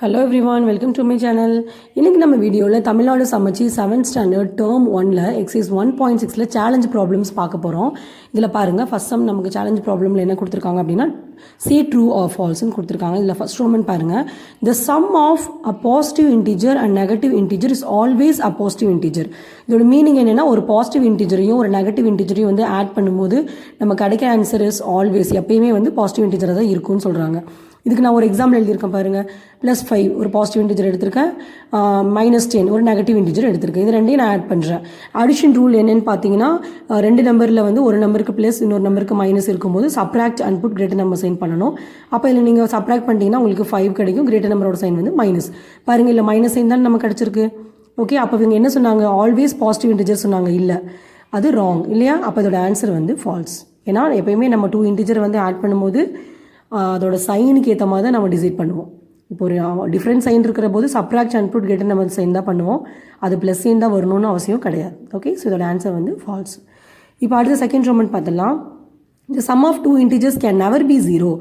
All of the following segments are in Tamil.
Hello everyone, welcome to my channel. இன்னைக்கு நம்ம வீடியோவில் Tamil Nadu Samacheer 7th standard term 1ல எக்ஸைஸ் 1.6ல சேலஞ்ச் ப்ராப்ளம்ஸ் பார்க்க போகிறோம். இதில் பாருங்கள் ஃபர்ஸ்ட் சம் நமக்கு சேலஞ்ச் ப்ராப்ளமில் என்ன கொடுத்துருக்காங்க அப்படின்னா say true or falseன்னு கொடுத்துருக்காங்க. இதில் ஃபர்ஸ்ட் ரோமன் பாருங்கள், the sum of a positive integer and negative integer is always a positive integer. இதோட மீனிங் என்னென்னா ஒரு பாசிட்டிவ் இன்டிஜரையும் ஒரு நெகட்டிவ் இன்டிஜரையும் வந்து ஆட் பண்ணும்போது நம்ம கிடைக்கிற ஆன்சர் இஸ் ஆல்வேஸ் எப்பயுமே வந்து பாசிட்டிவ் இன்டிஜராக தான் இருக்கும்னு சொல்கிறாங்க. இதுக்கு நான் ஒரு எக்ஸாம்பிள் எழுதியிருக்கேன் பாருங்கள். +5 ஒரு பாசிட்டிவ் இன்டிஜர் எடுத்திருக்கேன், -10 ஒரு நெகட்டிவ் இன்டிஜர் எடுத்திருக்கேன். இது ரெண்டையும் நான் ஆட் பண்ணுறேன். அடிஷன் ரூல் என்னென்னு பார்த்தீங்கன்னா, ரெண்டு நம்பரில் வந்து ஒரு நம்பருக்கு ப்ளஸ் இன்னொரு நம்பருக்கு மைனஸ் இருக்கும்போது subtract and put greater number sign பண்ணணும். அப்போ இதில் நீங்கள் சப்ராக்ட் பண்ணிட்டீங்கன்னா உங்களுக்கு 5 கிடைக்கும், கிரேட்டர் நம்பரோட சைன் வந்து மைனஸ். பாருங்கள், இல்லை மைனஸ் சைன் தான் நமக்கு கிடச்சிருக்கு. ஓகே, அப்போ இவங்க என்ன சொன்னாங்க, ஆல்வேஸ் பாசிட்டிவ் இன்டிஜர் சொன்னாங்க. இல்லை, அது ராங் இல்லையா? அப்போ அதோட ஆன்சர் வந்து ஃபால்ஸ். ஏன்னா எப்போயுமே நம்ம 2 இன்டிஜர் வந்து ஆட் பண்ணும்போது அதோட சைனுக்கு ஏற்ற மாதிரி தான் நம்ம டிசைட் பண்ணுவோம். இப்போ ஒரு டிஃப்ரெண்ட் சைன் இருக்கிற போது subtract and put greater number sign தான் பண்ணுவோம். அது ப்ளஸ் சைன் தான் வரணும்னு அவசியம் கிடையாது. ஓகே, ஸோ இதோட ஆன்சர் வந்து ஃபால்ஸ். இப்போ அடுத்த செகண்ட் ரோமன் பார்த்தலாம். இந்த sum of 2 integers can never be 0.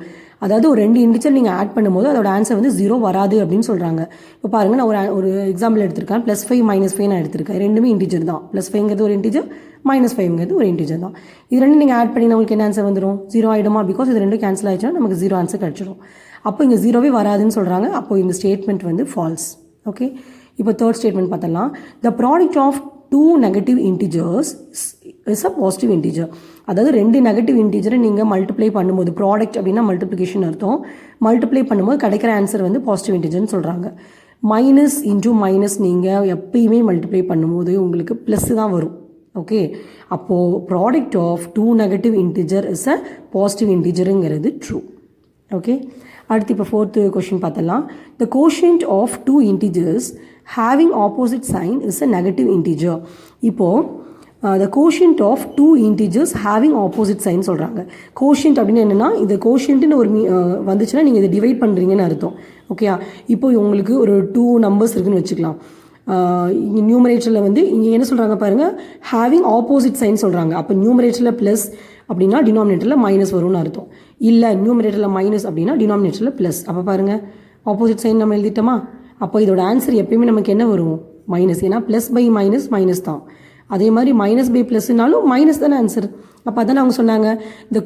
அதாவது ஒரு 2 இன்டிஜர் நீங்கள் ஆட் பண்ணும்போது அதோட ஆன்சர் வந்து 0 வராது அப்படின்னு சொல்கிறாங்க. இப்போ பாருங்கள், நான் ஒரு எக்ஸாம்பிள் எடுத்திருக்கேன். +5 -5 நான் எடுத்திருக்கேன். ரெண்டுமே இன்டிஜர் தான். +5ங்கிறது ஒரு இன்டிஜர், -5ங்கிறது ஒரு இன்டிஜர் தான். இது ரெண்டு நீங்கள் ஆட் பண்ணி உங்களுக்கு என்ன ஆன்சர் வந்துடும்? 0 ஆகிடுமா? பிகாஸ் இது ரெண்டும் கேன்சல் ஆகிடுச்சுன்னா நமக்கு 0 ஆன்சர் கிடச்சிடும். அப்போ இங்கே 0வே வராதுன்னு சொல்கிறாங்க. அப்போ இந்த ஸ்டேட்மெண்ட் வந்து ஃபால்ஸ். ஓகே, இப்போ தேர்ட் ஸ்டேட்மெண்ட் பார்த்தலாம். The product of 2 negative integers is a positive integer. அதாவது 2 நெகட்டிவ் இன்டிஜரை நீங்கள் மல்டிப்ளை பண்ணும்போது, ப்ராடக்ட் அப்படின்னா மல்டிப்ளிகேஷன் அர்த்தம், மல்டிப்ளை பண்ணும்போது கிடைக்கிற ஆன்சர் வந்து பாசிட்டிவ் இன்டிஜர்னு சொல்கிறாங்க. மைனஸ் இன்டூ மைனஸ் நீங்கள் எப்பயுமே மல்டிப்ளை பண்ணும்போது உங்களுக்கு ப்ளஸ் தான் வரும். ஓகே, அப்போது product of 2 negative integer is a positive இன்டிஜருங்கிறது ட்ரூ. ஓகே, அடுத்து இப்போ ஃபோர்த்து கொஷின் பார்த்தலாம். The quotient of 2 integers having opposite sign is a negative integer. இப்போது the quotient of 2 integers having opposite sign சொல்கிறாங்க. quotient அப்படின்னு என்னென்னா, இது quotientன்னு ஒரு வந்துச்சுன்னா நீங்கள் இதை டிவைட் பண்ணுறீங்கன்னு அர்த்தம். ஓகேயா, இப்போ உங்களுக்கு ஒரு 2 நம்பர்ஸ் இருக்குன்னு வச்சுக்கலாம். இங்கே நியூமரேட்டரில் வந்து இங்கே என்ன சொல்கிறாங்க பாருங்கள், ஹேவிங் ஆப்போசிட் சைன் சொல்கிறாங்க. அப்போ நியூமரேட்டரில் ப்ளஸ் அப்படின்னா டினாமினேட்டரில் மைனஸ் வரும்னு அர்த்தம். இல்லை நியூமரேட்டரில் மைனஸ் அப்படின்னா டினாமினேட்டரில் ப்ளஸ். அப்போ பாருங்கள், ஆப்போசிட் சைன் நம்ம எழுதிட்டோமா? அப்போ இதோட ஆன்சர் எப்பயுமே நமக்கு என்ன வரும்? மைனஸ். ஏன்னா ப்ளஸ் பை மைனஸ் மைனஸ் தான். அதே மாதிரி மைனஸ் பை ப்ளஸ்னாலும் மைனஸ் தானே ஆன்சர். அப்போ அதான் அவங்க சொன்னாங்க, இந்த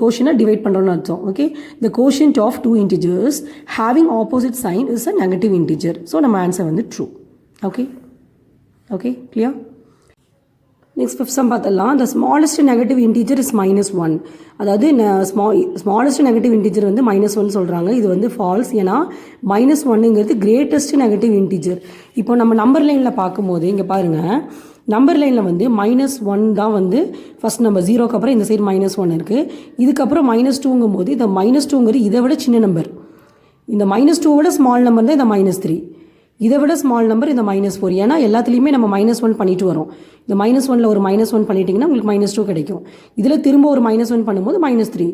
கோஷனை டிவைட் பண்ணுறோன்னு அர்த்தம். Okay, the quotient of 2 integers having opposite sign is a negative integer. So நம்ம ஆன்சர் வந்து true. Okay, okay, clear. Next fifth sum பார்த்தலாம். The smallest negative integer is -1. அதாவது ஸ்மாலஸ்ட் நெகட்டிவ் இன்டிஜர் வந்து -1 சொல்கிறாங்க. இது வந்து ஃபால்ஸ். ஏன்னா -1ங்கிறது கிரேட்டஸ்ட் நெகட்டிவ் இன்டிஜர். இப்போ நம்ம நம்பர் லைனில் பார்க்கும்போது இங்கே பாருங்கள், நம்பர் லைனில் வந்து -1 தான் வந்து ஃபஸ்ட் நம்பர். 0க்கு அப்புறம் இந்த சைடு -1 இருக்குது. இதுக்கப்புறம் -2ங்கும் போது இந்த -2ங்கிறது இதை விட சின்ன நம்பர். இந்த -2 விட ஸ்மால் நம்பர் தான் இந்த -3. இதை விட ஸ்மால் நம்பர் இந்த -4. ஏன்னா எல்லாத்துலேயுமே நம்ம -1 பண்ணிட்டு வரோம். இந்த -1ல் ஒரு -1 பண்ணிட்டீங்கன்னா உங்களுக்கு -2 கிடைக்கும். இதில் திரும்ப ஒரு -1 பண்ணும்போது -3,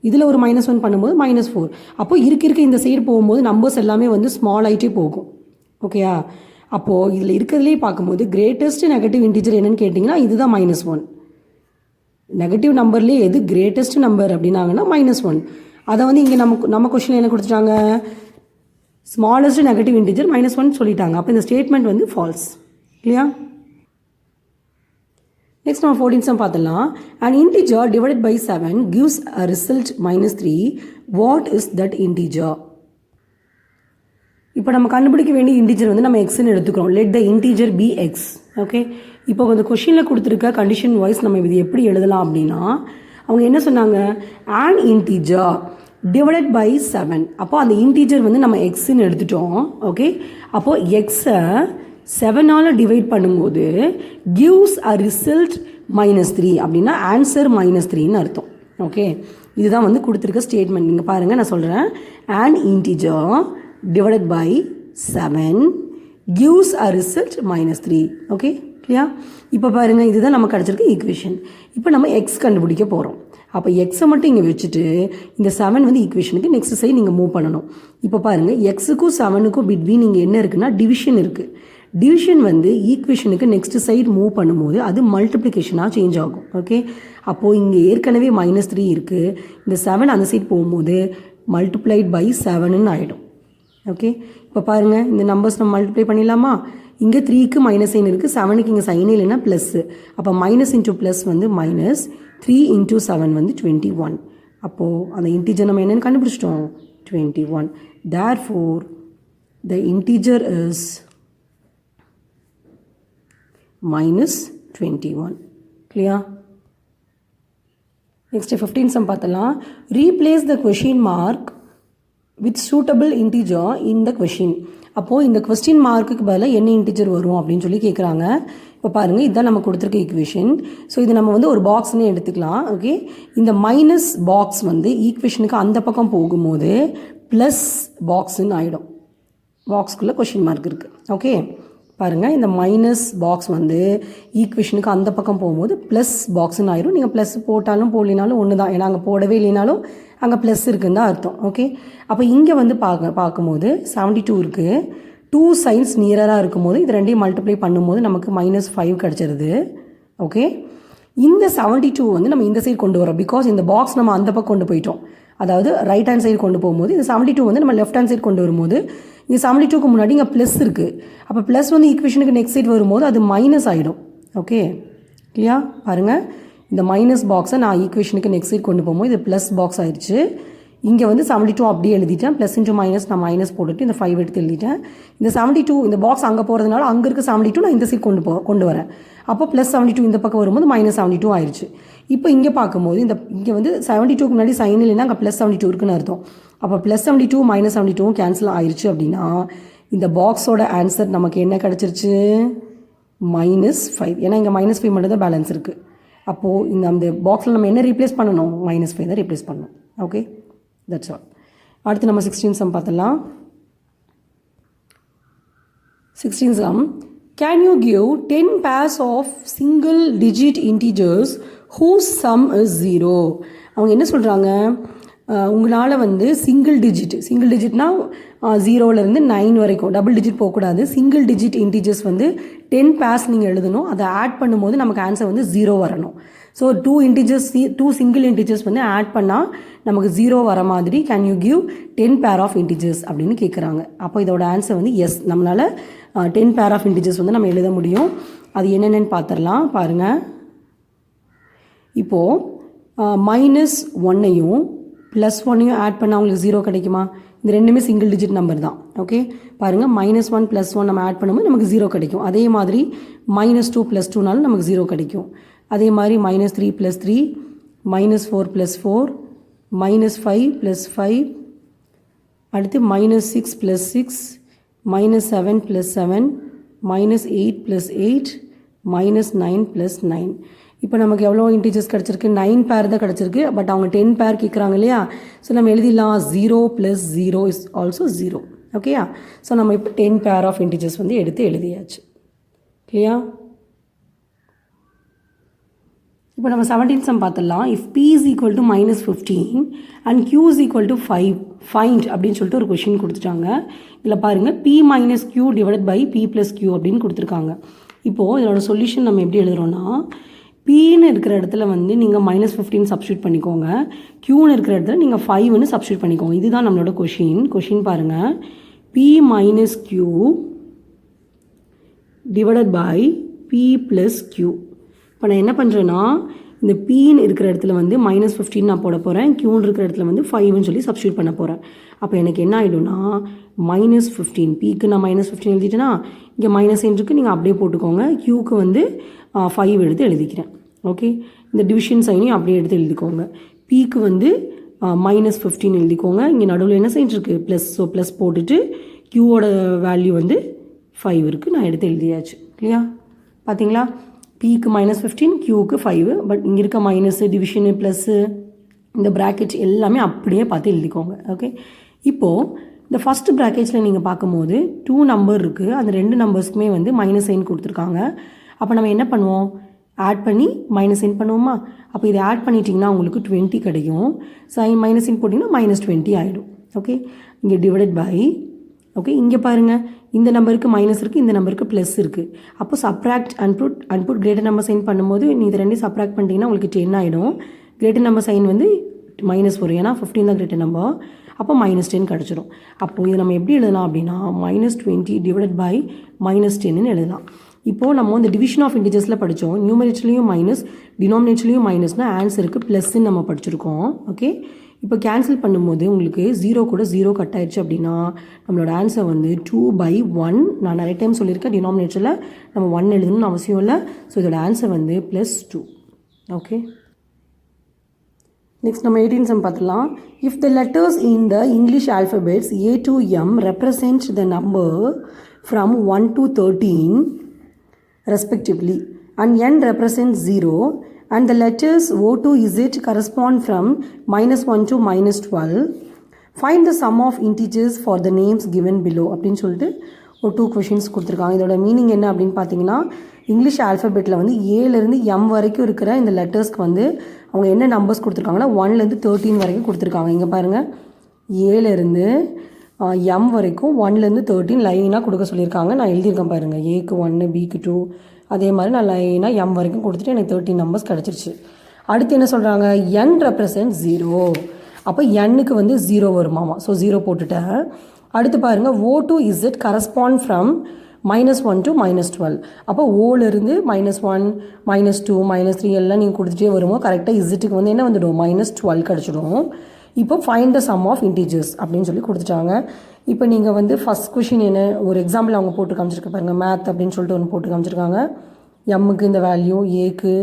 இதில் ஒரு -1 பண்ணும்போது -4. அப்போ இருக்க இந்த சைடு போகும்போது நம்பர்ஸ் எல்லாமே வந்து ஸ்மால் ஆகிட்டே போகும். ஓகேயா, அப்போது இதில் இருக்கிறதுலே பார்க்கும்போது கிரேட்டஸ்ட் நெகட்டிவ் இன்டிஜர் என்னன்னு கேட்டிங்கன்னா இதுதான் -1. நெகட்டிவ் நம்பர்லேயே எது கிரேட்டஸ்ட் நம்பர் அப்படின்னாங்கன்னா -1. அதை வந்து இங்கே நம்ம கொஸ்டினில் என்ன கொடுத்துட்டாங்க, ஸ்மாலஸ்ட் நெகட்டிவ் இன்டிஜர் -1 சொல்லிட்டாங்க. அப்போ இந்த ஸ்டேட்மெண்ட் வந்து ஃபால்ஸ். இல்லையா? நெக்ஸ்ட் நம்ம 14th சம் பார்த்துலாம். an integer divided by 7 gives a result -3. what is that integer? இப்போ நம்ம கண்டுபிடிக்க வேண்டிய இன்டிஜர் வந்து நம்ம எக்ஸ்ன்னு எடுத்துக்கிறோம். let the integer be x. Okay, இப்போ அந்த கொஷினில் கொடுத்துருக்க கண்டிஷன் வைஸ் நம்ம இது எப்படி எழுதலாம் அப்படின்னா, அவங்க என்ன சொன்னாங்க, an integer divided by 7. அப்போ அந்த இன்டீஜர் வந்து நம்ம எக்ஸ்ன்னு எடுத்துட்டோம். ஓகே, அப்போது எக்ஸை 7ஆல் டிவைட் பண்ணும்போது gives a result -3 அப்படின்னா ஆன்சர் -3ன்னு அர்த்தம். ஓகே, இதுதான் வந்து கொடுத்துருக்க ஸ்டேட்மெண்ட். நீங்கள் பாருங்கள், நான் சொல்கிறேன். an integer divided by 7 gives a result -3. Okay, இல்லையா? இப்போ பாருங்கள், இதுதான் நமக்கு கிடச்சிருக்க ஈக்குவேஷன். இப்போ நம்ம எக்ஸ் கண்டுபிடிக்க போகிறோம். அப்போ எக்ஸை மட்டும் இங்கே வச்சுட்டு இந்த 7 வந்து ஈக்குவேஷனுக்கு நெக்ஸ்ட் சைடு நீங்கள் மூவ் பண்ணணும். இப்போ பாருங்கள், எக்ஸுக்கும் 7க்கும் பிட்வீன் இங்கே என்ன இருக்குன்னா டிவிஷன் இருக்குது. டிவிஷன் வந்து ஈக்குவேஷனுக்கு நெக்ஸ்ட் சைடு மூவ் பண்ணும்போது அது மல்டிப்ளிகேஷனாக சேஞ்ச் ஆகும். ஓகே, அப்போது இங்கே ஏற்கனவே -3 இருக்குது. இந்த 7 அந்த சைடு போகும்போது மல்டிப்ளைட் பை 7ன்னு ஆகிடும். ஓகே, இப்போ பாருங்கள் இந்த நம்பர்ஸ் நம்ம மல்டிப்ளை பண்ணிடலாமா? இங்கே 3க்கு மைனஸ் சைன் இருக்குது, 7க்கு இங்கே சைனே இல்லைன்னா ப்ளஸ்ஸு. அப்போ மைனஸ் இன்ட்டு ப்ளஸ் வந்து மைனஸ், 3 இன்ட்டு 7 வந்து 21. அப்போது அந்த இன்டீஜர் நம்ம என்னென்னு கண்டுபிடிச்சிட்டோம், 21. Therefore the integer is minus 21. Clear? Next 15 sum பார்த்தலாம். Replace the question mark with suitable integer in the question. அப்போது இந்த கொஸ்டின் மார்க்குக்கு பதிலாக என்ன இன்டிஜர் வரும் அப்படின்னு சொல்லி கேட்குறாங்க. இப்போ பாருங்கள், இதுதான் நம்ம கொடுத்துருக்க ஈக்குவேஷன். ஸோ இது நம்ம வந்து ஒரு பாக்ஸ்னே எடுத்துக்கலாம். ஓகே, இந்த மைனஸ் பாக்ஸ் வந்து ஈக்குவேஷனுக்கு அந்த பக்கம் போகும்போது ப்ளஸ் பாக்ஸுன்னு ஆகிடும். பாக்ஸ்குள்ளே கொஷின் மார்க் இருக்குது. ஓகே, பாருங்கள், இந்த மைனஸ் பாக்ஸ் வந்து ஈக்குவேஷனுக்கு அந்த பக்கம் போகும்போது ப்ளஸ் பாக்ஸுன்னு ஆயிரும். நீங்கள் ப்ளஸ் போட்டாலும் போடலினாலும் ஒன்று தான், ஏன்னா அங்கே போடவே இல்லைனாலும் அங்கே ப்ளஸ் இருக்குன்னு தான் அர்த்தம். ஓகே, அப்போ இங்கே வந்து பார்க்கும்போது 72 இருக்குது. 2 சைன்ஸ் நியராக இருக்கும்போது இது ரெண்டையும் மல்டிப்ளை பண்ணும்போது நமக்கு -5 கிடச்சிருது. ஓகே, இந்த 72 வந்து நம்ம இந்த சைடு கொண்டு வரோம், பிகாஸ் இந்த பாக்ஸ் நம்ம அந்த பக்கம் கொண்டு போயிட்டோம். அதாவது ரைட் ஹேண்ட் சைடு கொண்டு போகும்போது இந்த 72 வந்து நம்ம லெஃப்ட் ஹேண்ட் சைடு கொண்டு வரும்போது இங்கே 72க்கு முன்னாடி இங்கே ப்ளஸ் இருக்குது. அப்போ ப்ளஸ் வந்து ஈக்குவேஷனுக்கு நெக்ஸ்ட் சைடு வரும்போது அது மைனஸ் ஆகிடும். ஓகே, இல்லையா? பாருங்கள், இந்த மைனஸ் பாக்ஸை நான் ஈக்குவேஷனுக்கு நெக்ஸ்ட் சைடு கொண்டு போகும்போது இது ப்ளஸ் பாக்ஸ் ஆயிடுச்சு. இங்கே வந்து 72 அப்படியே எழுதிட்டேன், ப்ளஸ் இன்ட்டு மைனஸ் நான் மைனஸ் போட்டுட்டு இந்த 5 எடுத்து எழுதிட்டேன். இந்த 72 இந்த பாக்ஸ் அங்கே போகிறதுனால அங்கே இருக்க 72 நான் இந்த சைடு கொண்டு வரேன். அப்போ ப்ளஸ் 72 இந்த பக்கம் வரும்போது -72 ஆயிடுச்சு. இப்போ இங்கே பார்க்கும்போது இங்கே வந்து 72க்கு முன்னாடி சைன் இல்லைன்னா அங்கே ப்ளஸ் 72 இருக்குன்னு அர்த்தம். அப்போ ப்ளஸ் 72 -72 கேன்சல் ஆயிடுச்சு அப்படின்னா இந்த பாக்ஸோட ஆன்சர் நமக்கு என்ன கிடச்சிருச்சு, -5. ஏன்னா இங்கே -5 மட்டும் தான் பேலன்ஸ் இருக்குது. அப்போது அந்த பாக்ஸில் நம்ம என்ன ரீப்ளேஸ் பண்ணணும், -5 தான் ரீப்ளேஸ் பண்ணணும். Okay, that's all. அடுத்து நம்ம 16 சம் பார்த்துடலாம். 16 sum. Can you give 10 pairs of single digit integers whose sum is 0? அவங்க என்ன சொல்கிறாங்க, உங்களால் வந்து சிங்கிள் டிஜிட்னா 0லேருந்து 9 வரைக்கும் டபுள் டிஜிட் போகக்கூடாது. சிங்கிள் டிஜிட் இன்டீஜர்ஸ் வந்து 10 பேர்ஸ் நீங்கள் எழுதணும். அதை ஆட் பண்ணும்போது நமக்கு ஆன்சர் வந்து 0 வரணும். ஸோ 2 சிங்கிள் இன்டீஜர்ஸ் வந்து ஆட் பண்ணால் நமக்கு 0 வர மாதிரி can you give 10 pair of integers அப்படின்னு கேட்குறாங்க. அப்போ இதோட ஆன்சர் வந்து எஸ், நம்மளால் 10 பேர் ஆஃப் இன்டீஜர்ஸ் வந்து நம்ம எழுத முடியும். அது என்னென்னு பார்த்துடலாம். பாருங்கள், இப்போது -1ஐயும் +1ஐயும் ஆட் பண்ணால் அவங்களுக்கு 0 கிடைக்குமா? இந்த ரெண்டுமே சிங்கிள் டிஜிட் நம்பர் தான். ஓகே, பாருங்கள், -1 +1 நம்ம ஆட் பண்ணும்போது நமக்கு 0 கிடைக்கும். அதே மாதிரி -2 +2நாலும் நமக்கு 0 கிடைக்கும். அதே மாதிரி -3 +3, -4 +4, -5 +5, அடுத்து -6 +6, -7 +7, -8 +8, -9 +9. இப்போ நமக்கு எவ்வளோ இன்டீஜர்ஸ் கிடச்சிருக்கு, 9 பேர் தான் கிடச்சிருக்கு. பட் அவங்க 10 பேர் கேட்குறாங்க இல்லையா? ஸோ நம்ம எழுதிடலாம் 0 + 0 இஸ் ஆல்சோ 0. ஓகேயா? ஸோ நம்ம இப்போ 10 பேர் ஆஃப் இன்டீஜர்ஸ் வந்து எடுத்து எழுதியாச்சு. கிளியா? இப்போ நம்ம 17 சம் பார்த்துடலாம். If p is equal to -15 and q is equal to 5 find அப்படின்னு சொல்லிட்டு ஒரு கொஷின் கொடுத்துட்டாங்க. இதில் பாருங்கள், p - q divided by p + q அப்படின்னு கொடுத்துருக்காங்க. இப்போது இதோட சொல்யூஷன் நம்ம எப்படி எழுதுகிறோன்னா, pன்னு இருக்கிற இடத்துல வந்து நீங்கள் -15 சப்ஸ்டியூட் பண்ணிக்கோங்க, qன்னு இருக்கிற இடத்துல நீங்கள் 5ன்னு சப்ஸ்டியூட் பண்ணிக்கோங்க. இதுதான் நம்மளோட கொஷின் பாருங்கள், p - q divided by p + q. இப்போ நான் என்ன பண்ணுறேன்னா, இந்த pன்னு இருக்கிற இடத்துல வந்து -15 நான் போட போகிறேன், qன்னு இருக்கிற இடத்துல வந்து 5ன்னு சொல்லி சப்ஸ்டியூட் பண்ண போகிறேன். அப்போ எனக்கு என்ன ஆகிடும்னா -15, pக்கு நான் -15 எழுதிட்டேன்னா இங்கே -n இருக்குது, நீங்கள் அப்படியே போட்டுக்கோங்க. qக்கு வந்து 5 எடுத்து எழுதிக்கிறேன். ஓகே, இந்த டிவிஷன் சைனையும் அப்படியே எடுத்து எழுதிக்கோங்க. pக்கு வந்து -15 எழுதிக்கோங்க. இங்கே நடுவில் என்ன சைன் இருக்குது, ப்ளஸ். ஸோ ப்ளஸ் போட்டுட்டு qவோட வேல்யூ வந்து 5 இருக்குது, நான் எடுத்து எழுதியாச்சு. இல்லையா? பார்த்தீங்களா? pக்கு -15, qக்கு 5. பட் இங்கே இருக்க மைனஸு, டிவிஷனு, ப்ளஸ்ஸு, இந்த ப்ராக்கெட் எல்லாமே அப்படியே பார்த்து எழுதிக்கோங்க. ஓகே, இப்போது இந்த ஃபஸ்ட்டு ப்ராக்கெட்ஸில் நீங்கள் பார்க்கும்போது 2 நம்பர் இருக்குது. அந்த 2 நம்பர்ஸ்க்குமே வந்து -n கொடுத்துருக்காங்க. அப்போ நம்ம என்ன பண்ணுவோம், ஆட் பண்ணி -n பண்ணுவோமா? அப்போ இதை ஆட் பண்ணிட்டிங்கன்னா உங்களுக்கு 20 கிடைக்கும். -n போட்டிங்கன்னா -20 ஆகிடும். ஓகே, இங்கே டிவைடட் பை. ஓகே, இங்கே பாருங்கள், இந்த நம்பருக்கு மைனஸ் இருக்குது, இந்த நம்பருக்கு ப்ளஸ் இருக்குது. அப்போ சப்ராக்ட் அன்புட் கிரேட்டர் நம்பர் சைன் பண்ணும்போது நீ இது ரெண்டையும் சப்ராக்ட் பண்ணிட்டீங்கன்னா உங்களுக்கு 10 ஆகிடும். கிரேட்டர் நம்பர் சைன் வந்து -1, ஏன்னா 15 தான் கிரேட்டர் நம்பர். அப்போ -10 கிடச்சிடும். அப்போது இது நம்ம எப்படி எழுதலாம் அப்படின்னா -20 டிவைடட் பை -10ன்னு எழுதலாம். இப்போது நம்ம வந்து டிவிஷன் ஆஃப் இன்டிஜர்ஸில் படித்தோம். நியூமரேட்டர்லேயும் மைனஸ், டினாமினேட்டர்லேயும் மைனஸ்னால் ஆன்சருக்கு ப்ளஸ்ன்னு நம்ம படிச்சிருக்கோம். ஓகே, இப்போ கேன்சல் பண்ணும்போது உங்களுக்கு 0 கூட 0 கட் ஆயிடுச்சு அப்படின்னா நம்மளோட ஆன்சர் வந்து 2/1. நான் நிறைய டைம் சொல்லியிருக்கேன், டினாமினேட்டரில் நம்ம 1 எழுதணும்னு அவசியம் இல்லை. ஸோ இதோட ஆன்சர் வந்து +2. ஓகே, நெக்ஸ்ட் நம்ம 18 சம் பார்த்துலாம். If the letters in the English alphabets A to M represent the number from 1 to 13 respectively and N represents 0 and the letters O to Z correspond from -1 to -12, find the sum of integers for the names given below அப்படின்னு சொல்லிட்டு ஒரு 2 கொஷின்ஸ் கொடுத்துருக்காங்க. இதோட மீனிங் என்ன அப்படின்னு பார்த்தீங்கன்னா, இங்கிலீஷ் ஆல்ஃபபெட்டில் வந்து ஏலேருந்து M வரைக்கும் இருக்கிற இந்த லெட்டர்ஸ்க்கு வந்து அவங்க என்ன நம்பர்ஸ் கொடுத்துருக்காங்கன்னா 1லேருந்து 13 வரைக்கும் கொடுத்துருக்காங்க. இங்கே பாருங்கள், ஏலேருந்து M வரைக்கும் 1லேருந்து 13 லைனாக கொடுக்க சொல்லியிருக்காங்க. நான் எழுதியிருக்கேன் பாருங்கள், ஏக்கு 1, பிக்கு 2, அதே மாதிரி நான் லைனாக M வரைக்கும் கொடுத்துட்டு எனக்கு 13 நம்பர்ஸ் கிடச்சிருச்சு. அடுத்து என்ன சொல்கிறாங்க, N ரெப்ரசன்ட் 0. அப்போ Nனுக்கு வந்து 0 வருமாமா. ஸோ 0 போட்டுட்டேன். அடுத்து பாருங்கள், O to Z correspond from -1 to -12. அப்போ ஓலேருந்து -1, -2, -3 எல்லாம் நீங்கள் கொடுத்துட்டே வரும்போது கரெக்டாக இசட்டுக்கு வந்து என்ன வந்துடும், -12 கிடச்சிடும். இப்போ find the sum of integers அப்படின்னு சொல்லி கொடுத்துட்டாங்க. இப்போ நீங்கள் வந்து ஃபஸ்ட் கொஷின் என்ன, ஒரு எக்ஸாம்பிள் அவங்க போட்டு காமிச்சிருக்க பாருங்கள், மேத் அப்படின்னு சொல்லிட்டு ஒன்று போட்டு காமிச்சிருக்காங்க. எம்முக்கு இந்த வேல்யூ, ஏக்கு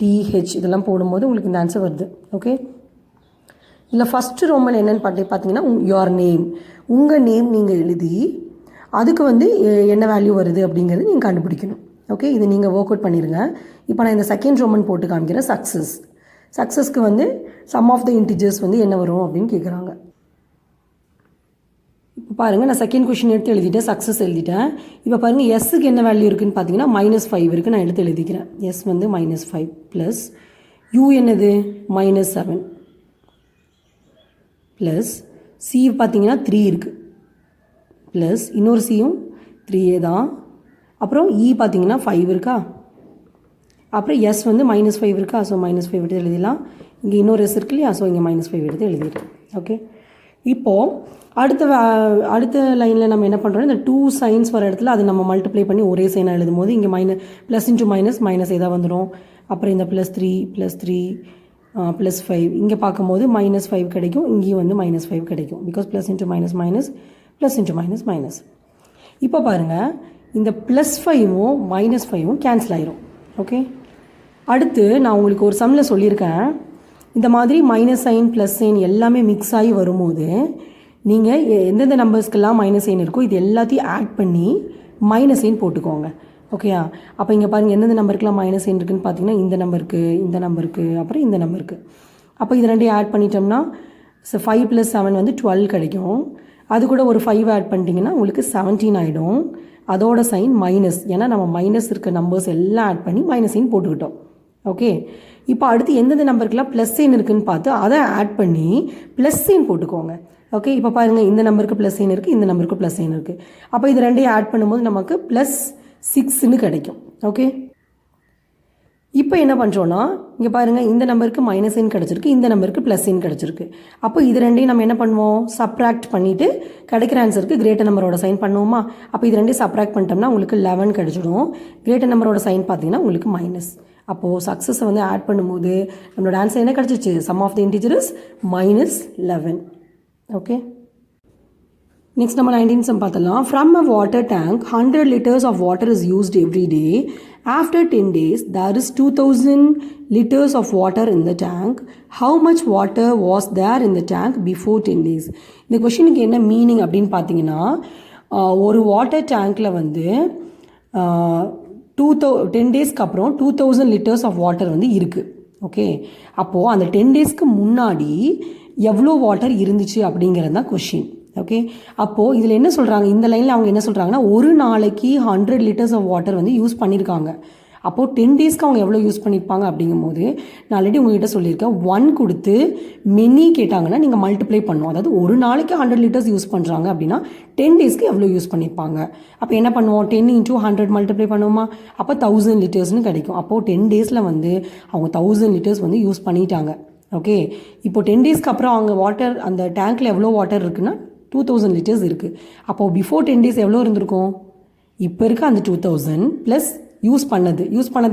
TH இதெல்லாம் போடும்போது உங்களுக்கு இந்த ஆன்சர் வருது. ஓகே, இல்லை ஃபஸ்ட்டு ரோமன் என்னென்னு பார்த்தீங்கன்னா யுவர் நேம், உங்கள் நேம் நீங்கள் எழுதி அதுக்கு வந்து என்ன வேல்யூ வருது அப்படிங்கிறது நீங்கள் கண்டுபிடிக்கணும். ஓகே, இது நீங்கள் ஒர்க் அவுட் பண்ணிடுங்க. இப்போ நான் இந்த செகண்ட் ரோமன் போட்டு காமிக்கிறேன். சக்ஸஸ்க்கு வந்து சம் ஆஃப் த இன்டிஜர்ஸ் வந்து என்ன வரும் அப்படின்னு கேட்குறாங்க. இப்போ பாருங்கள், நான் செகண்ட் கொஷின் எடுத்து எழுதிட்டேன், சக்ஸஸ் எழுதிட்டேன். இப்போ பாருங்கள், எஸ்ஸுக்கு என்ன வேல்யூ இருக்குதுன்னு பார்த்தீங்கன்னா -5 இருக்குது. நான் எடுத்து எழுதிக்கிறேன். எஸ் வந்து -5 ப்ளஸ் யூ என்னது -7 ப்ளஸ் சி பார்த்தீங்கன்னா 3 இருக்குது ப்ளஸ் இன்னொரு சியும் 3 தான். அப்புறம் இ பார்த்தீங்கன்னா 5 இருக்கா. அப்புறம் எஸ் வந்து -5 இருக்கா. ஸோ -5 எடுத்து எழுதிடலாம். இங்கே இன்னொரு எஸ் இருக்கு இல்லையா. ஸோ இங்கே -5 எடுத்து எழுதிடுறேன். ஓகே, இப்போது அடுத்த லைனில் நம்ம என்ன பண்ணுறோம், இந்த 2 சைன்ஸ் வர இடத்துல அது நம்ம மல்டிப்ளை பண்ணி ஒரே சைனாக எழுதும் போது இங்கே ப்ளஸ் இன்ட்டு மைனஸ் ஏதாவது வந்துடும். அப்புறம் இந்த +3 +5 இங்கே பார்க்கும்போது -5 கிடைக்கும். இங்கேயும் வந்து -5 கிடைக்கும். Because plus into minus. இப்போ பாருங்கள், இந்த +5ம் -5ம் கேன்சல் ஆயிரும். ஓகே, அடுத்து நான் உங்களுக்கு ஒரு சம்மில் சொல்லியிருக்கேன், இந்த மாதிரி மைனஸ் சைன் ப்ளஸ் சைன் எல்லாமே மிக்ஸ் ஆகி வரும்போது நீங்கள் எந்தெந்த நம்பர்ஸ்க்கெல்லாம் மைனஸ் சைன் இருக்கோ இது எல்லாத்தையும் ஆட் பண்ணி மைனஸ் சைன் போட்டுக்கோங்க. ஓகேயா, அப்போ இங்கே பாருங்கள், எந்தெந்த நம்பருக்குலாம் மைனஸ் சைன் இருக்குதுன்னு பார்த்தீங்கன்னா இந்த நம்பருக்கு அப்புறம் இந்த நம்பருக்கு. அப்போ இது ரெண்டையும் ஆட் பண்ணிட்டோம்னா 5 + 7 வந்து 12 கிடைக்கும். அது கூட ஒரு 5 ஆட் பண்ணிட்டீங்கன்னா உங்களுக்கு 17 ஆகிடும். அதோட சைன் மைனஸ், ஏன்னா நம்ம மைனஸ் இருக்க நம்பர்ஸ் எல்லாம் ஆட் பண்ணி மைனஸ் சைன் போட்டுக்கிட்டோம். ஓகே, இப்போ அடுத்து எந்தெந்த நம்பருக்குலாம் ப்ளஸ் சைன் இருக்குதுன்னு பார்த்து அதை ஆட் பண்ணி ப்ளஸ் சைன் போட்டுக்கோங்க. ஓகே, இப்போ பாருங்கள், இந்த நம்பருக்கு ப்ளஸ் சைன் இருக்குது, இந்த நம்பருக்கு ப்ளஸ் சைன் இருக்குது. அப்போ இது ரெண்டையும் ஆட் பண்ணும்போது நமக்கு +6ன்னு கிடைக்கும். ஓகே, இப்போ என்ன பண்ணுறோன்னா, இங்கே பாருங்கள், இந்த நம்பருக்கு மைனஸ் சைன் கிடச்சிருக்கு, இந்த நம்பருக்கு ப்ளஸ் சைன் கிடச்சிருக்கு. அப்போ இது ரெண்டையும் நம்ம என்ன பண்ணுவோம், சப்ராக்ட் பண்ணிவிட்டு கிடைக்கிற ஆன்சருக்கு கிரேட்டர் நம்பரோட சைன் பண்ணுவோமா. அப்போ இது ரெண்டையும் சப்ராக்ட் பண்ணிட்டோம்னா உங்களுக்கு 11 கிடச்சிடும். கிரேட்டர் நம்பரோட சைன் பார்த்தீங்கன்னா உங்களுக்கு மைனஸ். அப்போது சக்ஸஸை வந்து ஆட் பண்ணும்போது நம்மளோட ஆன்சர் என்ன கிடச்சிச்சு, sum of the integer is -11. Okay, next நம்ம 19 சம் பார்த்தலாம். From a water tank 100 liters of water is used every day. After 10 days there is 2000 liters of water in the tank. How much water was there in the tank before 10 days? இந்த கொஷினுக்கு என்ன மீனிங் அப்படின்னு பார்த்தீங்கன்னா, ஒரு வாட்டர் டேங்க்கில் வந்து 10 டேஸ்க்கு அப்புறம் 2000 liters ஆஃப் வாட்டர் வந்து இருக்குது. ஓகே, அப்போது அந்த 10 டேஸ்க்கு முன்னாடி எவ்வளோ வாட்டர் இருந்துச்சு அப்படிங்கிறது தான் கொஷின். ஓகே, அப்போது இதில் என்ன சொல்கிறாங்க, இந்த லைனில் அவங்க என்ன சொல்கிறாங்கன்னா, ஒரு நாளைக்கு 100 liters ஆஃப் வாட்டர் வந்து யூஸ் பண்ணியிருக்காங்க. அப்போது 10 டேஸ்க்கு அவங்க எவ்வளோ யூஸ் பண்ணியிருப்பாங்க அப்படிங்கும்போது நான் ஆல்ரெடி உங்கள்கிட்ட சொல்லியிருக்கேன், 1 கொடுத்து மெனி கேட்டாங்கன்னா நீங்கள் மல்டிப்ளை பண்ணுவோம். அதாவது ஒரு நாளைக்கு 100 liters யூஸ் பண்ணுறாங்க அப்படின்னா 10 டேஸ்க்கு எவ்வளோ யூஸ் பண்ணியிருப்பாங்க. அப்போ என்ன பண்ணுவோம், 10 × 100 மல்டிப்ளை பண்ணுவோமா, அப்போ 1000 litersனு கிடைக்கும். அப்போது 10 டேஸில் வந்து அவங்க 1000 liters வந்து யூஸ் பண்ணிட்டாங்க. ஓகே, இப்போ 10 டேஸ்க்கு அப்புறம் அவங்க வாட்டர் அந்த டேங்க்கில் எவ்வளோ வாட்டர் இருக்குன்னா 2000 லிட்டர்ஸ் இருக்குது. அப்போது பிஃபோர் 10 டேஸ் எவ்வளோ இருந்திருக்கும்? இப்போ இருக்க அந்த 2000 ப்ளஸ் யூஸ் பண்ணது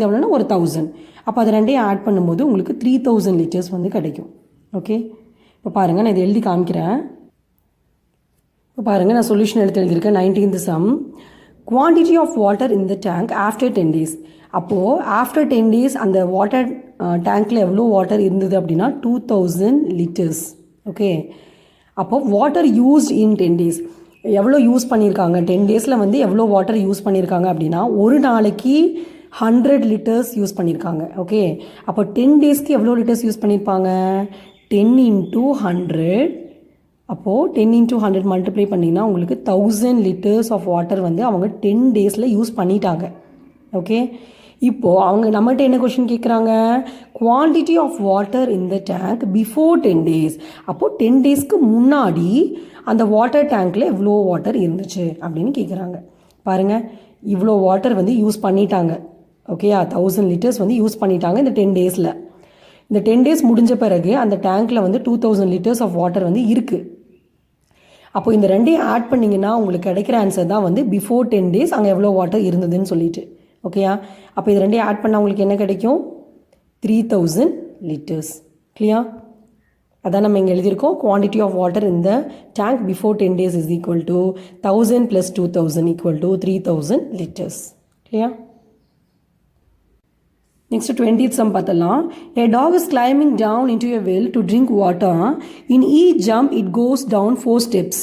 எவ்வளோன்னா ஒரு 1000. அப்போ அது ரெண்டையும் ஆட் பண்ணும்போது உங்களுக்கு 3000 லிட்டர்ஸ் வந்து கிடைக்கும். ஓகே, இப்போ பாருங்கள், நான் இதை எழுதி காமிக்கிறேன். இப்போ பாருங்கள், நான் சொல்யூஷன் எழுதியிருக்கேன். 19th sum, quantity of water in the tank after 10 days. அப்போது ஆஃப்டர் 10 டேஸ் அந்த வாட்டர் டேங்க்கில் எவ்வளோ வாட்டர் இருந்தது அப்படின்னா 2000 லிட்டர்ஸ். ஓகே, அப்போது வாட்டர் யூஸ்ட் இன் 10 டேஸ் எவ்வளோ யூஸ் பண்ணியிருக்காங்க, 10 டேஸில் வந்து எவ்வளோ வாட்டர் யூஸ் பண்ணியிருக்காங்க அப்படின்னா ஒரு நாளைக்கு 100 லிட்டர்ஸ் யூஸ் பண்ணியிருக்காங்க. ஓகே, அப்போ 10 டேஸ்க்கு எவ்வளோ லிட்டர்ஸ் யூஸ் பண்ணியிருப்பாங்க? 10 × 100. அப்போது 10 × 100 மல்டிப்ளை பண்ணிங்கன்னா உங்களுக்கு 1000 லிட்டர்ஸ் ஆஃப் வாட்டர் வந்து அவங்க 10 டேஸில் யூஸ் பண்ணிட்டாங்க. ஓகே, இப்போது அவங்க நம்மகிட்ட என்ன கொஷின் கேட்குறாங்க? Quantity of water in the tank before 10 days. அப்போது 10 டேஸ்க்கு முன்னாடி அந்த வாட்டர் டேங்க்கில் எவ்வளோ வாட்டர் இருந்துச்சு அப்படின்னு கேட்குறாங்க. பாருங்கள், இவ்வளோ வாட்டர் வந்து யூஸ் பண்ணிட்டாங்க. ஓகேயா, 1000 லிட்டர்ஸ் வந்து யூஸ் பண்ணிட்டாங்க இந்த 10 டேஸில். இந்த 10 டேஸ் முடிஞ்ச பிறகு அந்த டேங்க்கில் வந்து 2000 லிட்டர்ஸ் ஆஃப் வாட்டர் வந்து இருக்குது. அப்போ இந்த ரெண்டையும் ஆட் பண்ணிங்கன்னா உங்களுக்கு கிடைக்கிற ஆன்சர் தான் வந்து பிஃபோர் 10 டேஸ் அங்கே எவ்வளோ வாட்டர் இருந்ததுன்னு சொல்லிட்டு. ஓகேயா, அப்போ இது ரெண்டையும் ஆட் பண்ணால் உங்களுக்கு என்ன கிடைக்கும்? 3000 லிட்டர்ஸ். கிளியர்? அதான் நம்ம இங்கே எழுதியிருக்கோம். Quantity of water in the tank before 10 days is equal to 1000 plus 2000 equal to 3000 liters. Clear? Next 20th sum பார்த்தலாம். A dog is climbing down into a well to drink water. In each jump it goes down 4 steps.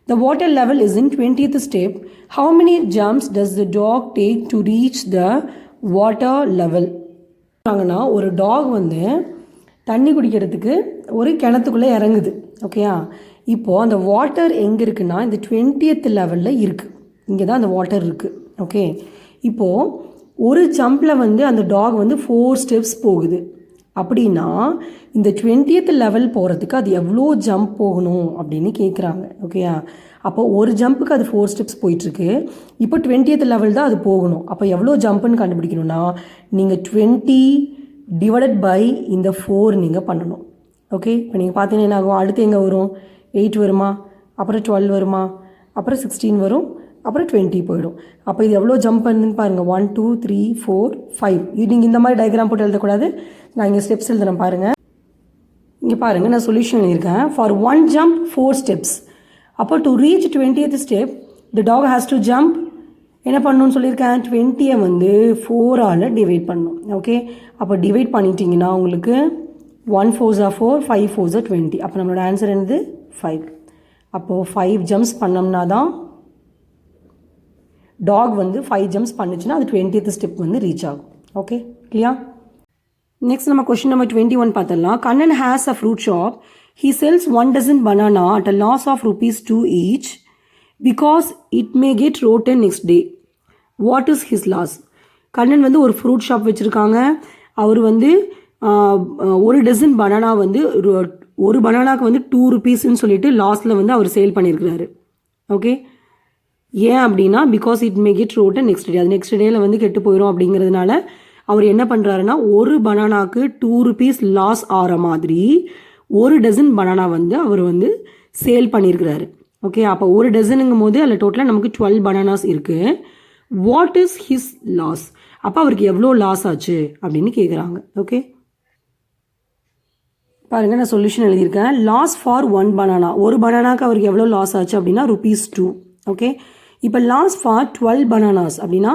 The water level is in 20th step. How many jumps does the dog take to reach the water level? ஒரு டாக் வந்து தண்ணி குடிக்கிறதுக்கு ஒரு கிணத்துக்குள்ளே இறங்குது. ஓகேயா, இப்போது அந்த வாட்டர் எங்கே இருக்குன்னா இந்த 20th லெவலில் இருக்குது. இங்கே தான் அந்த வாட்டர் இருக்குது. ஓகே, இப்போது ஒரு ஜம்பில் வந்து அந்த டாக் வந்து 4 ஸ்டெப்ஸ் போகுது. அப்படின்னா இந்த 20th லெவல் போகிறதுக்கு அது எவ்வளோ ஜம்ப் போகணும் அப்படின்னு கேட்குறாங்க. ஓகேயா, அப்போ ஒரு ஜம்புக்கு அது 4 ஸ்டெப்ஸ் போயிட்டுருக்கு. இப்போ 20th லெவல் தான் அது போகணும். அப்போ எவ்வளோ ஜம்ப்புன்னு கண்டுபிடிக்கணும்னா நீங்கள் 20 டிவைடட் பை இந்த 4 நீங்கள் பண்ணணும். ஓகே, இப்போ நீங்கள் பார்த்தீங்கன்னா என்ன ஆகும்? அடுத்து எங்கே வரும்? 8 வருமா, அப்புறம் 12 வருமா, அப்புறம் 16 வரும், அப்புறம் 20 போயிடும். அப்போ இது எவ்வளோ ஜம்ப் பண்ணுன்னு பாருங்கள். 1 2 3 4 5. இது நீங்கள் இந்த மாதிரி டயக்ராம் போட்டு எழுதக்கூடாது. நான் இங்கே ஸ்டெப்ஸ் எழுதுறேன் பாருங்கள். இங்கே பாருங்கள், நான் சொல்யூஷன் எழுதியிருக்கேன். For 1 jump 4 steps. அப்போ to reach 20th step the dog has to jump. என்ன பண்ணணும்னு சொல்லியிருக்கேன்? 20 வந்து 4ஆல் டிவைட் பண்ணணும். ஓகே, அப்போ டிவைட் பண்ணிட்டீங்கன்னா உங்களுக்கு 1 4s are 4, 5 4s are 20. அப்போ நம்மளோட ஆன்சர் என்னது? 5. அப்போது 5 ஜம்ப்ஸ் பண்ணோம்னா தான் டாக் வந்து 5 ஜம்ப்ஸ் பண்ணுச்சுன்னா அது 20th ஸ்டெப் வந்து ரீச் ஆகும். Okay, clear? நெக்ஸ்ட் நம்ம கொஸ்டின் நம்பர் 21 பார்த்துடலாம். Kannan has a fruit shop. He sells 1 dozen banana at a loss of ₹2 each because it may get rotten next day. What is his loss? Kannan வந்து ஒரு ஃப்ரூட் ஷாப் வச்சுருக்காங்க. அவர் வந்து ஒரு டசன் பனானா வந்து ஒரு பனானாக்கு வந்து ₹2 சொல்லிட்டு லாஸ்ட்டில் வந்து அவர் சேல் பண்ணியிருக்கிறாரு. ஓகே, ஏன் அப்படின்னா because it may get rotten next day, அது நெக்ஸ்ட் டேயில் வந்து கெட்டு போயிடும் அப்படிங்கிறதுனால அவர் என்ன பண்ணுறாருன்னா ஒரு பனானாக்கு ₹2 லாஸ் ஆகிற மாதிரி ஒரு டசன் பனானா வந்து அவர் வந்து சேல் பண்ணியிருக்கிறாரு. ஓகே, அப்போ ஒரு டசனுங்கும் போது அதில் டோட்டலாக நமக்கு 12 பனானாஸ் இருக்குது. What is his loss? அப்போ அவருக்கு எவ்வளோ லாஸ் ஆச்சு அப்படின்னு கேட்குறாங்க. ஓகே, பாருங்கள், நான் சொல்யூஷன் எழுதியிருக்கேன். லாஸ் ஃபார் 1 பனானா, ஒரு பனானாக்கு அவருக்கு எவ்வளோ லாஸ் ஆச்சு அப்படின்னா ₹2. ஓகே, இப்போ லாஸ் ஃபார் 12 பனானாஸ் அப்படின்னா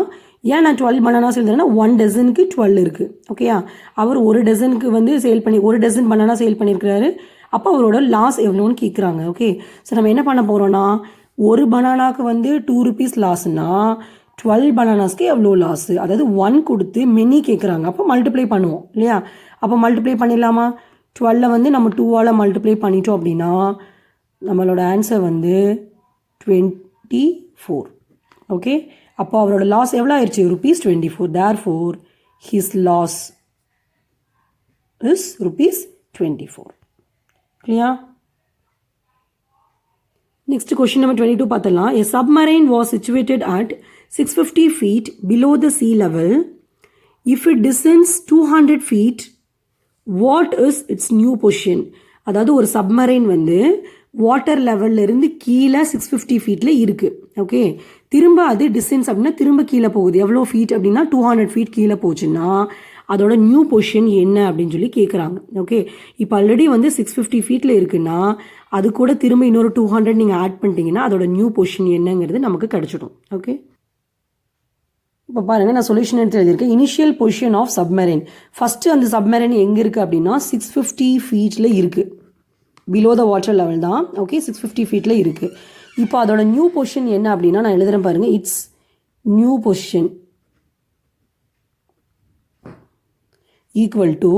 ஏன் நான் 12 பனானாஸ் எழுதுறேன்னா 1 டசனுக்கு 12 இருக்குது. ஓகேயா, அவர் ஒரு டசனுக்கு வந்து ஒரு டசன் பனானா சேல் பண்ணியிருக்கிறாரு. அப்போ அவரோட லாஸ் எவ்வளோன்னு கேட்குறாங்க. ஓகே, ஸோ நம்ம என்ன பண்ண போகிறோன்னா ஒரு பனானாக்கு வந்து ₹2 லாஸ்னா 12 பனானாஸ்க்கு எவ்வளோ லாஸு, அதாவது 1 கொடுத்து மெனி கேட்குறாங்க. அப்போ மல்டிப்ளை பண்ணுவோம் இல்லையா? அப்போ மல்டிப்ளை பண்ணிடலாமா? 12 வந்து நம்ம 2ஆல் மல்டிப்ளை பண்ணிட்டோம் அப்படின்னா நம்மளோட ஆன்சர் வந்து 24. ஓகே, அப்போ அவரோட லாஸ் எவ்வளோ ஆயிடுச்சு? ₹24. Therefore his loss is ₹24. Clear? Next question number 22 பார்த்தலாம். A submarine was situated at 650 feet below the sea level. If it descends 200 feet, what is it's new position. அதாவது ஒரு சப்மரைன் வந்து வாட்டர் லெவல்லேருந்து கீழே 650 ஃபீட்டில் இருக்குது. ஓகே, திரும்ப அது டிஸ்டன்ஸ் அப்படின்னா திரும்ப கீழே போகுது. எவ்வளோ ஃபீட் அப்படின்னா 200 ஃபீட் கீழே போச்சுன்னா அதோட நியூ பொசிஷன் என்ன அப்படின்னு சொல்லி கேட்குறாங்க. ஓகே, இப்போ ஆல்ரெடி வந்து 650 ஃபீட்டில் இருக்குன்னா அது கூட திரும்ப இன்னொரு 200 நீங்கள் ஆட் பண்ணிட்டீங்கன்னா அதோட நியூ பொசிஷன் என்னங்கிறது நமக்கு கிடச்சிடும். ஓகே, இப்போ பாருங்கள், நான் சொல்யூஷன் எடுத்து எழுதியிருக்கேன். Initial position of submarine. First அந்த சப்மரைன் எங்கே இருக்குது அப்படின்னா 650 ஃபீட்டில் இருக்குது. பிலோ த வாட்டர் லெவல் தான். ஓகே, 650 ஃபீட்டில் இருக்குது. இப்போ அதோட நியூ பொசிஷன் என்ன அப்படின்னா நான் எழுதுகிறேன் பாருங்கள். It's new position equal to,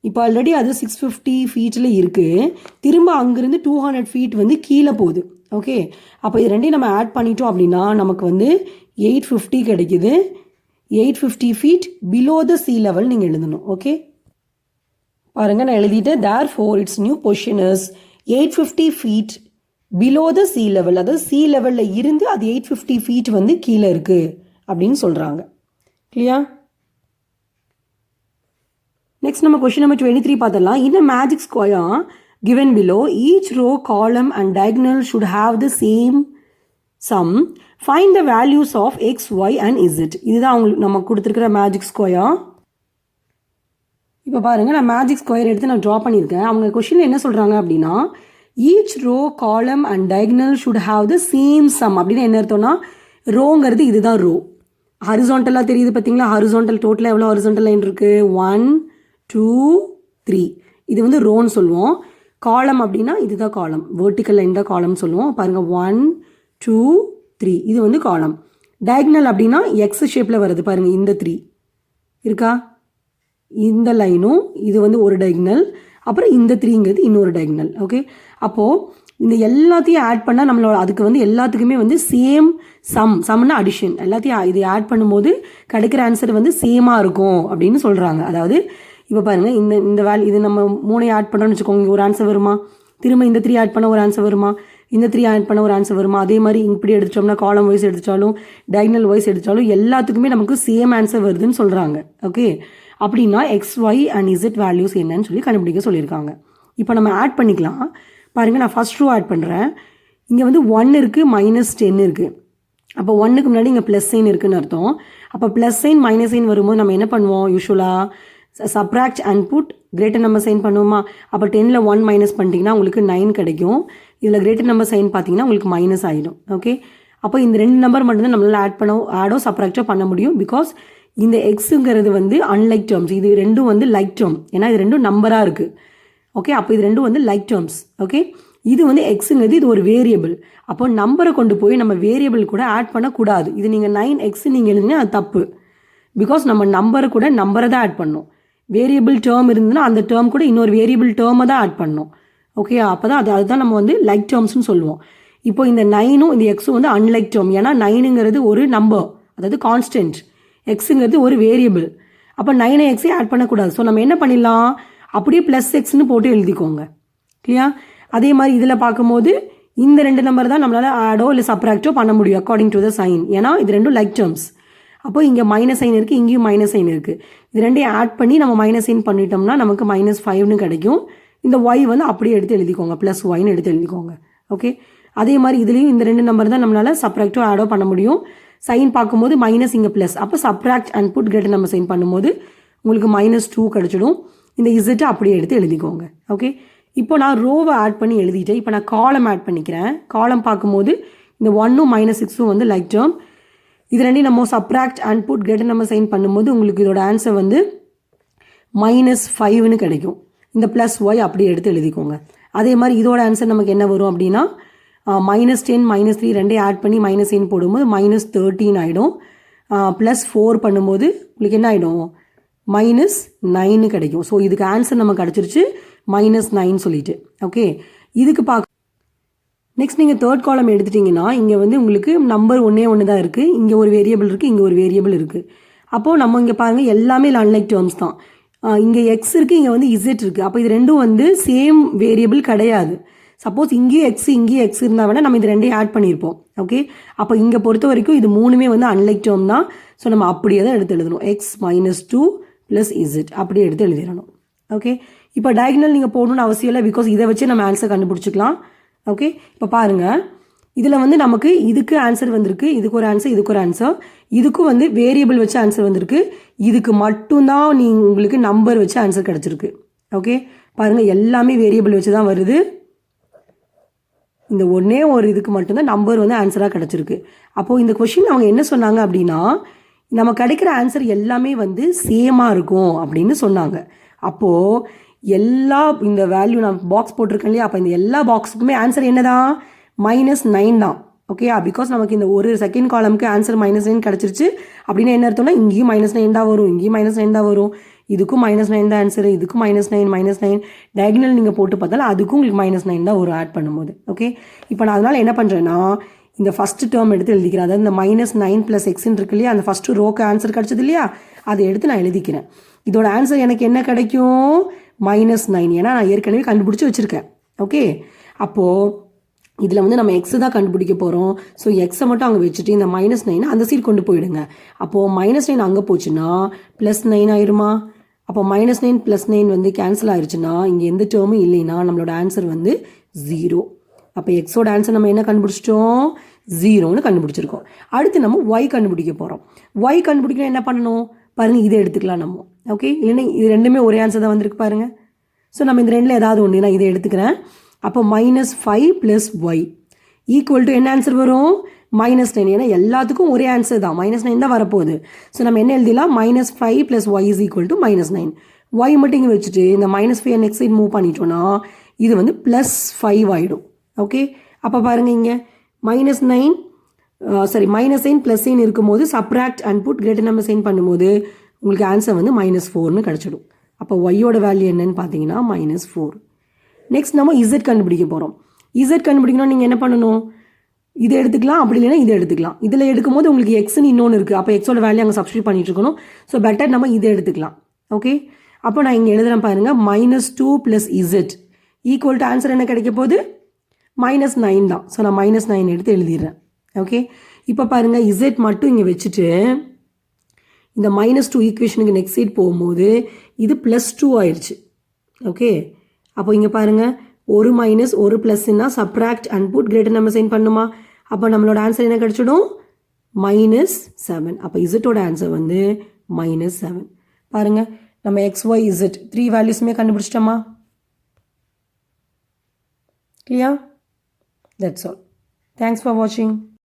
இப்போ ஆல்ரெடி அது 650 ஃபீட்டில் இருக்குது, திரும்ப அங்கேருந்து 200 ஃபீட் வந்து கீழே போகுது. ஓகே, அப்போ இது ரெண்டையும் நம்ம ஆட் பண்ணிட்டோம் அப்படின்னா நமக்கு வந்து 850 கிடைக்குது. 850 feet below the sea level நீங்கள் எழுதணும். ஓகே, பாருங்கள், நான் எழுதிட்டேன். Therefore its new position is 850 feet below the sea level. அதாவது sea லெவலில் இருந்து அது 850 ஃபீட் வந்து கீழே இருக்குது அப்படின்னு சொல்கிறாங்க. கிளியர்? நெக்ஸ்ட் நம்ம கொஸ்டின் நம்பர் 23 பார்த்துடலாம். In a magic square given below, each row, column and diagonal should have the same sum. Find the values of x, y and z. இதுதான் உங்களுக்கு நம்ம கொடுத்துருக்கிற மேஜிக் ஸ்கொயர். இப்போ பாருங்கள், நான் மேஜிக் ஸ்கொயர் எடுத்து நான் ட்ரா பண்ணியிருக்கேன். அவங்க கொஷினில் என்ன சொல்கிறாங்க அப்படின்னா each row, column and diagonal should have the same sum. அப்படின்னு என்ன அர்த்தம்னா ரோங்கிறது இதுதான் ரோ. ஹரிசான்டலாக தெரியுது பார்த்தீங்களா? ஹரிசான்டல் டோட்டலாக எவ்வளோ ஹரிசான்டல் லைன் இருக்குது? 1 2 3. இது வந்து ரோன்னு சொல்லுவோம். காலம் அப்படின்னா இதுதான் காலம். வெர்டிக்கல் லைன் தான் காலம் சொல்லுவோம். பாருங்கள், 1 2 3 இது வந்து காலம். டயகனல் அப்படின்னா எக்ஸ் ஷேப்பில் வருது பாருங்கள். இந்த 3 இருக்கா? இந்த லைனும் இது வந்து ஒரு டயகனல், அப்புறம் இந்த 3ங்கிறது இன்னொரு டயகனல். ஓகே, அப்போது இந்த எல்லாத்தையும் ஆட் பண்ணால் நம்மளோட அதுக்கு வந்து எல்லாத்துக்குமே வந்து சேம் சம்னா அடிஷன். எல்லாத்தையும் இது ஆட் பண்ணும்போது கிடைக்கிற ஆன்சர் வந்து சேமாக இருக்கும் அப்படின்னு சொல்கிறாங்க. அதாவது இப்போ பாருங்கள், இந்த வேல்யூ இது நம்ம 3 ஆட் பண்ணுறோன்னு வச்சுக்கோங்க, ஒரு ஆன்சர் வருமா? திரும்ப இந்த 3 ஆட் பண்ண ஒரு ஆன்சர் வருமா? இந்த 3 ஆட் பண்ண ஒரு ஆன்சர் வருமா? அதே மாதிரி இப்படி எடுத்துட்டோம்னா காலம் வைஸ் எடுத்துட்டாலும் டயகனல் வைஸ் எடுத்தாலும் எல்லாத்துக்குமே நமக்கு சேம் ஆன்சர் வருதுன்னு சொல்கிறாங்க. ஓகே, அப்படின்னா x, y and z values என்னன்னு சொல்லி கண்டுபிடிக்க சொல்லியிருக்காங்க. இப்போ நம்ம ஆட் பண்ணிக்கலாம். பாருங்கள், நான் ஃபஸ்ட் ரோ ஆட் பண்ணுறேன். இங்கே வந்து 1 இருக்குது, -10 இருக்குது. அப்போ 1க்கு முன்னாடி இங்கே ப்ளஸ் சைன் இருக்குதுன்னு அர்த்தம். அப்போ ப்ளஸ் சைன் மைனஸ் சைன் வரும்போது நம்ம என்ன பண்ணுவோம்? யூஸ்வலாக subtract and put greater number sign பண்ணுவோமா? அப்போ 10ல் 1 மைனஸ் பண்ணிட்டீங்கன்னா உங்களுக்கு 9 கிடைக்கும். இதில் கிரேட்டர் நம்பர் சைன் பார்த்தீங்கன்னா உங்களுக்கு மைனஸ் ஆகிடும். ஓகே, அப்போ இந்த 2 நம்பர் மட்டும்தான் நம்மளால் ஆடோ சப்ராக்டோ பண்ண முடியும். பிகாஸ் இந்த எக்ஸுங்கிறது வந்து அன்லைக் டேர்ம்ஸ். இது ரெண்டும் வந்து லைக் டேர்ம், ஏன்னா இது ரெண்டும் நம்பராக இருக்குது. ஓகே, அப்போ இது ரெண்டும் வந்து லைக் டேர்ம்ஸ். ஓகே, இது வந்து எக்ஸுங்கிறது இது ஒரு வேரியபிள். அப்போ நம்பரை கொண்டு போய் நம்ம வேரியபிள் கூட ஆட் பண்ணக்கூடாது. இது நீங்கள் 9x நீங்கள் எழுதுனா அது தப்பு. பிகாஸ் நம்ம நம்பரை கூட நம்பரை தான் ஆட் பண்ணோம். வேரியபிள் டேர்ம் இருந்ததுன்னா அந்த டேர்ம் கூட இன்னொரு வேரியபிள் டேர்மை தான் ஆட் பண்ணோம். ஓகே, அப்போ தான் அதுதான் நம்ம வந்து லைக் டேர்ம்ஸ்னு சொல்லுவோம். இப்போ இந்த 9ம் இந்த எக்ஸும் வந்து அன்லைக் டேர்ம். ஏன்னா 9ங்கிறது ஒரு நம்பர், அதாவது கான்ஸ்டன்ட். எக்ஸுங்கிறது ஒரு வேரியபிள். அப்போ 9x ஆட் பண்ணக்கூடாது. ஸோ நம்ம என்ன பண்ணிடலாம்? அப்படியே ப்ளஸ் எக்ஸ்னு போட்டு எழுதிக்கோங்க. இல்லையா? அதே மாதிரி இதில் பார்க்கும்போது இந்த 2 நம்பர் தான் நம்மளால் ஆடோ இல்லை சப்ராக்டோ பண்ண முடியும் அக்கார்டிங் டு த சைன். ஏன்னா இது ரெண்டும் லைக் டேர்ம்ஸ். அப்போ இங்கே மைனஸ் சைன் இருக்குது, இங்கேயும் மைனஸ் சைன் இருக்குது. இது ரெண்டையும் ஆட் பண்ணி நம்ம மைனஸ் சைன் பண்ணிட்டோம்னா நமக்கு -5ன்னு கிடைக்கும். இந்த ஒய் வந்து அப்படியே எடுத்து எழுதிக்கோங்க, ப்ளஸ் ஒய்னு எடுத்து எழுதிக்கோங்க. ஓகே, அதே மாதிரி இதுலேயும் இந்த 2 நம்பர் தான் நம்மளால் சப்ராக்டோ ஆடோ பண்ண முடியும். சைன் பார்க்கும்போது மைனஸ் இங்கே ப்ளஸ். அப்போ subtract and put greater number sign பண்ணும்போது உங்களுக்கு -2 கிடச்சிடும். இந்த இசட்டை அப்படியே எடுத்து எழுதிக்கோங்க. ஓகே, இப்போ நான் ரோவை ஆட் பண்ணி எழுதிட்டேன். இப்போ நான் காலம் ஆட் பண்ணிக்கிறேன். காலம் பார்க்கும்போது இந்த 1ம் -6ம் வந்து லைக் டேர்ம். இது ரெண்டையும் நம்ம subtract and put greater number sign பண்ணும்போது உங்களுக்கு இதோட ஆன்சர் வந்து -5ன்னு கிடைக்கும். இந்த ப்ளஸ் ஒய் அப்படியே எடுத்து எழுதிக்கோங்க. அதே மாதிரி இதோட ஆன்சர் நமக்கு என்ன வரும் அப்படின்னா -10 -3 ரெண்டையும் ஆட் பண்ணி -9 போடும்போது -13 ஆகிடும். +4 பண்ணும்போது உங்களுக்கு என்ன ஆகிடும்? -9 கிடைக்கும். ஸோ இதுக்கு ஆன்சர் நம்ம கிடச்சிருச்சு -9 சொல்லிட்டு. ஓகே, இதுக்கு நெக்ஸ்ட் நீங்கள் தேர்ட் காலம் எடுத்துட்டிங்கன்னா இங்கே வந்து உங்களுக்கு நம்பர் ஒன்று தான் இருக்குது. இங்கே ஒரு வேரியபிள் இருக்குது, இங்கே ஒரு வேரியபிள் இருக்குது. அப்போது நம்ம இங்கே பாருங்கள் எல்லாமே அன்லைக் டேர்ம்ஸ் தான். இங்கே எக்ஸ் இருக்குது, இங்கே வந்து இசட் இருக்குது. அப்போ இது ரெண்டும் வந்து சேம் வேரியபிள் கிடையாது. சப்போஸ் இங்கேயும் எக்ஸ் இருந்தால் வேணால் நம்ம இது ரெண்டையும் ஆட் பண்ணியிருப்போம். ஓகே, அப்போ இங்கே பொறுத்த வரைக்கும் இது 3மே வந்து அன்லைக் டேர்ம் தான். ஸோ நம்ம அப்படியே தான் எடுத்து எழுதணும். x -2 + z அப்படியே எடுத்து எழுதிடணும். ஓகே, இப்போ டயகனல் நீங்கள் போடணும்னு அவசியம் இல்லை, பிகாஸ் இதை வச்சு நம்ம ஆன்சர் கண்டுபிடிச்சிக்கலாம். ஓகே, இப்போ பாருங்கள், இதில் வந்து நமக்கு இதுக்கு ஆன்சர் வந்திருக்கு, இதுக்கு ஒரு ஆன்சர், இதுக்கு ஒரு ஆன்சர், இதுக்கும் வந்து வேரியபிள் வச்சு ஆன்சர் வந்திருக்கு, இதுக்கு மட்டும்தான் உங்களுக்கு நம்பர் வச்சு ஆன்சர் கிடச்சிருக்கு. ஓகே, பாருங்கள் எல்லாமே வேரியபிள் வச்சு தான் வருது. இந்த ஒன்றே ஒரு இதுக்கு மட்டும்தான் நம்பர் வந்து ஆன்சராக கிடச்சிருக்கு. அப்போது இந்த கொஷின் அவங்க என்ன சொன்னாங்க அப்படின்னா, நம்ம கிடைக்கிற ஆன்சர் எல்லாமே வந்து சேமாக இருக்கும் அப்படின்னு சொன்னாங்க. அப்போது எல்லா இந்த வேல்யூ நான் பாக்ஸ் போட்டிருக்கேன் இல்லையா, அப்போ இந்த எல்லா பாக்ஸுக்குமே ஆன்சர் என்னதான் -9 தான். ஓகே, பிகாஸ் நமக்கு இந்த ஒரு செகண்ட் காலமுக்கு ஆன்சர் -9 கிடச்சிருச்சு அப்படின்னா என்ன அர்த்தம்னா இங்கேயும் -9 தான் வரும், இங்கேயும் -9 தான் வரும், இதுக்கும் -9 தான் ஆன்சரு, இதுக்கும் -9 டயகனல் நீங்கள் போட்டு பார்த்தாலும் அதுக்கும் உங்களுக்கு -9 தான் வரும் ஆட் பண்ணும்போது. ஓகே, இப்போ நான் அதனால் என்ன பண்ணுறேன்னா இந்த ஃபஸ்ட்டு டேர்ம் எடுத்து எழுதிக்கிறேன். அதாவது இந்த -9 + x இருக்கு இல்லையா, அந்த ஃபஸ்ட்டு ரோக்கு ஆன்சர் கிடச்சது இல்லையா, அதை எடுத்து நான் எழுதிக்கிறேன். இதோட ஆன்சர் எனக்கு என்ன கிடைக்கும் -9, ஏன்னா நான் ஏற்கனவே கண்டுபிடிச்சி வச்சுருக்கேன். ஓகே, அப்போது இதில் வந்து நம்ம எக்ஸு தான் கண்டுபிடிக்க போகிறோம். ஸோ எக்ஸை மட்டும் அங்கே வச்சுட்டு இந்த -9 அந்த சைடு கொண்டு போயிடுங்க. அப்போது -9 அங்கே போச்சுன்னா +9 ஆயிருமா. அப்போ -9 + 9 வந்து கேன்சல் ஆயிடுச்சுன்னா இங்கே எந்த டேர்மும் இல்லைன்னா நம்மளோட ஆன்சர் வந்து 0. அப்போ எக்ஸோட ஆன்சர் நம்ம என்ன கண்டுபிடிச்சிட்டோம் 0ன்னு கண்டுபிடிச்சிருக்கோம். அடுத்து நம்ம ஒய் கண்டுபிடிக்க போகிறோம். ஒய் கண்டுபிடிக்கணும் என்ன பண்ணணும் பாருங்கள், இதை எடுத்துக்கலாம் நம்ம. ஓகே, இல்லைன்னா இது ரெண்டுமே ஒரே ஆன்சர் தான் வந்திருக்கு பாருங்கள். ஸோ நம்ம இந்த ரெண்டில் ஏதாவது ஒன்று நான் இதை எடுத்துக்கிறேன். அப்போ -5 + y ஈக்குவல் டு என்ன ஆன்சர் வரும் -9. ஏன்னா எல்லாத்துக்கும் ஒரே ஆன்சர் தான், -9 தான் வரப்போகுது. ஸோ நம்ம என்ன எழுதிடலாம் -5 + y = -9. y மட்டும் இங்கே வச்சுட்டு இந்த -5 நெக்ஸ்ட் சைட் மூவ் பண்ணிட்டோன்னா இது வந்து +5 ஆகிடும். ஓகே, அப்போ பாருங்கள் இங்கே -9 +9 இருக்கும்போது subtract and put greater number sign பண்ணும்போது உங்களுக்கு ஆன்சர் வந்து -4ன்னு கிடச்சிடும். அப்போ ஒய்யோட வேல்யூ என்னன்னு பார்த்தீங்கன்னா -4. நெக்ஸ்ட் நம்ம இசட் கண்டுபிடிக்க போகிறோம். இசட் கண்டுபிடிக்கணும் நீங்கள் என்ன பண்ணணும், இதை எடுத்துக்கலாம், அப்படி இல்லைன்னா இதை எடுத்துக்கலாம். இதில் எடுக்கும்போது உங்களுக்கு எக்ஸ்ன்னு இன்னொன்று இருக்குது, அப்போ எக்ஸோட வேல்யூ அங்கே சப்ஸ்டியூட் பண்ணிட்டு இருக்கணும். ஸோ பெட்டர் நம்ம இதை எடுத்துக்கலாம். ஓகே, அப்போ நான் இங்கே எழுதுகிறேன் பாருங்கள், -2 + z ஈக்குவல் டு ஆன்சர் என்ன கிடைக்க போகுது -9 தான். ஸோ நான் -9 எடுத்து எழுதிடுறேன். ஓகே, இப்போ பாருங்கள் இசட் மட்டும் இங்கே வச்சுட்டு இந்த -2 ஈக்குவேஷனுக்கு நெக்ஸ்ட் சைட் போகும்போது இது +2 ஆயிடுச்சு. ஓகே, அப்போ இங்கே பாருங்கள் ஒரு மைனஸ் ஒரு ப்ளஸ்ன்னா subtract and put greater number sign பண்ணுமா. அப்போ நம்மளோட ஆன்சர் என்ன கிடச்சிடும் -7. அப்போ இசட்டோட ஆன்சர் வந்து -7. பாருங்கள் நம்ம XY Z 3 வேல்யூஸுமே கண்டுபிடிச்சிட்டோமா. Clear? That's all. Thanks for watching.